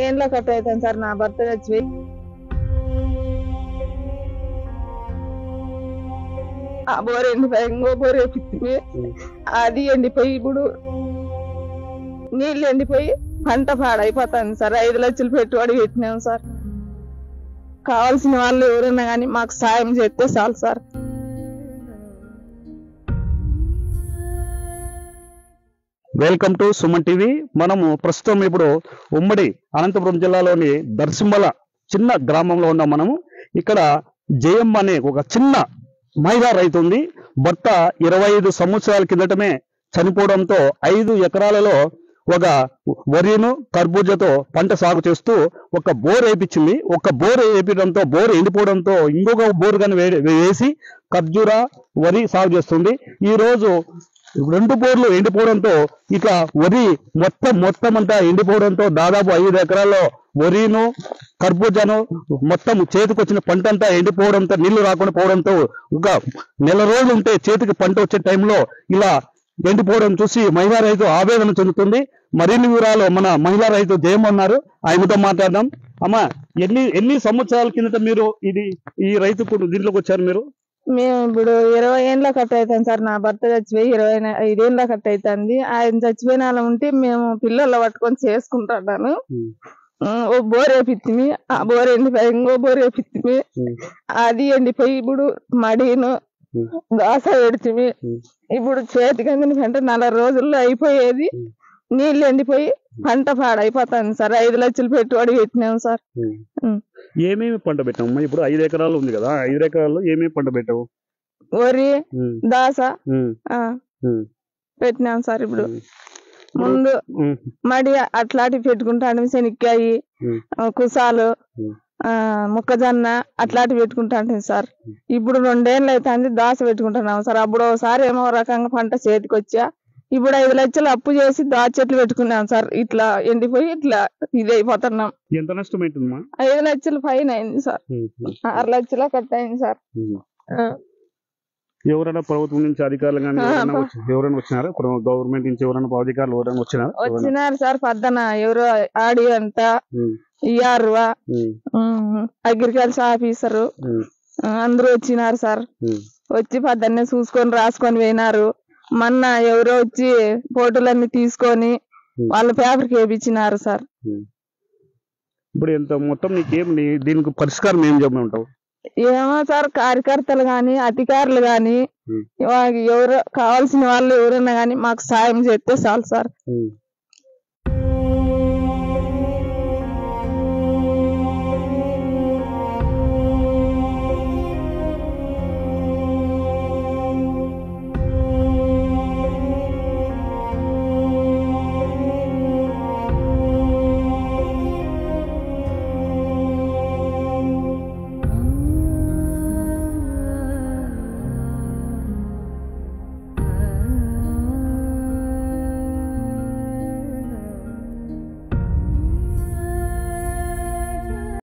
ఏళ్ళ కట్ అవుతాను సార్. నా భర్త చచ్చిపోయి ఆ బోర్ ఎండిపోయి ఇంకో బోర్ వేపిస్తుంది. అది ఎండిపోయి ఇప్పుడు నీళ్ళు ఎండిపోయి పంట పాడైపోతుంది సార్. 5 లక్షలు పెట్టుబడి పెట్టినాం సార్. కావాల్సిన వాళ్ళు ఎవరైనా కానీ మాకు సాయం చేస్తే చాలు sir. Welcome to Suman TV. మనము ప్రస్తుతం ఇప్పుడు ఉమ్మడి అనంతపురం జిల్లాలోని దర్శింబల చిన్న గ్రామంలో ఉన్నాం. మనము ఇక్కడ జయమ్మ అనే ఒక చిన్న మహిళా రైతు ఉంది. భర్త 25 సంవత్సరాల కిందటమే చనిపోవడంతో 5 ఎకరాలలో ఒక వరిను కర్బూజాతో పంట సాగు చేస్తూ ఒక బోర్ వేయించింది. ఒక బోర్ వేపించడంతో బోర్ ఎండిపోవడంతో ఇంకొక బోర్ కానీ వేసి ఖర్జూరా వరి సాగు చేస్తుంది. ఈ రోజు 2 బోర్లు ఎండిపోవడంతో ఇక వరి మొత్తం అంతా ఎండిపోవడంతో దాదాపు 5 ఎకరాల్లో వరిను కర్బూజాను మొత్తం చేతికి వచ్చిన పంట అంతా ఎండిపోవడంతో నీళ్లు రాకుండా పోవడంతో ఒక నెల రోజులు ఉంటే చేతికి పంట వచ్చే టైంలో ఇలా ఎండిపోవడం చూసి మహిళా రైతు ఆవేదన చెందుతుంది. మరిన్ని వివరాలు మన మహిళా రైతు జయమ్మ ఉన్నారు, ఆయనతో మాట్లాడదాం. అమ్మా, ఎన్ని సంవత్సరాల కిందట మీరు ఈ రైతు దీంట్లోకి వచ్చారు మీరు? మేము ఇప్పుడు 20 ఏళ్ళ కట్ అవుతాం సార్. నా భర్త చచ్చిపోయి 25 ఏళ్ళ కట్ అవుతుంది. ఆయన చచ్చిపోయిన అలా ఉంటే మేము పిల్లలు పట్టుకొని చేసుకుంటున్నాను. ఓ బోర్ వేపిత్తిమి, ఆ బోర్ ఎండిపోయి ఇంకో బోర్ వేపిత్తిమి. అది ఎండిపోయి ఇప్పుడు మడిను దోస పెడితిమి. ఇప్పుడు చేతికి అందిన పంట 4 రోజుల్లో అయిపోయేది. నీళ్ళు ఎండిపోయి పంట పాడైపోతుంది సార్. 5 లక్షలు పెట్టుబడి పెట్టినాం సార్. ఏమేమి పంట పెట్టాము? ఇప్పుడు 5 ఎకరాలు ఉంది కదా, 5 ఎకరాల్లో ఏమేమి పంట పెట్టావు? వరి, దోస పెట్టినాం సార్. ఇప్పుడు ముందు మడి అట్లాంటివి పెట్టుకుంటాను, శనక్కాయ, కుసాలు, మొక్కజొన్న అట్లాంటివి పెట్టుకుంటాను సార్. ఇప్పుడు 2 ఏళ్ళు అవుతుంది దోస పెట్టుకుంటున్నాం సార్. అప్పుడు ఒకసారి ఏమో రకంగా పంట చేతికి వచ్చా. ఇప్పుడు 5 లక్షలు అప్పు చేసి దోస చెట్లు పెట్టుకున్నాం సార్. ఇట్లా ఎండిపోయి ఇట్లా ఇది అయిపోతున్నాం. ఎంత నష్టం అవుతుందమ్మా? 5 లక్షలు ఫైన్ అయింది సార్. 6 లక్షల కట్ అయింది సార్. ఎవరైనా ప్రభుత్వం నుంచి అధికారులు కానీ ఎవరైనా వచ్చినారా? గవర్నమెంట్ నుంచి ఎవరైనా అధికారులు ఎవరైనా వచ్చినారు సార్. పద్దన ఎవరో ఆడి అంతా ఇయ్యారు, అగ్రికల్చర్ ఆఫీసరు అందరూ వచ్చినారు సార్. వచ్చి పద్దన్నే చూసుకొని రాసుకొని పోయినారు. మొన్న ఎవరో వచ్చి ఫోటోలన్నీ తీసుకొని వాళ్ళ పేపర్కి వేయించినారు సార్. ఇప్పుడు ఎంత మొత్తం నీకేం దీనికి పరిష్కారం ఏం చెప్పమంటావు? ఏమో సార్, కార్యకర్తలు గాని అధికారులు గాని ఎవరో కావాల్సిన వాళ్ళు ఎవరైనా గాని మాకు సాయం చేస్తే చాలు సార్.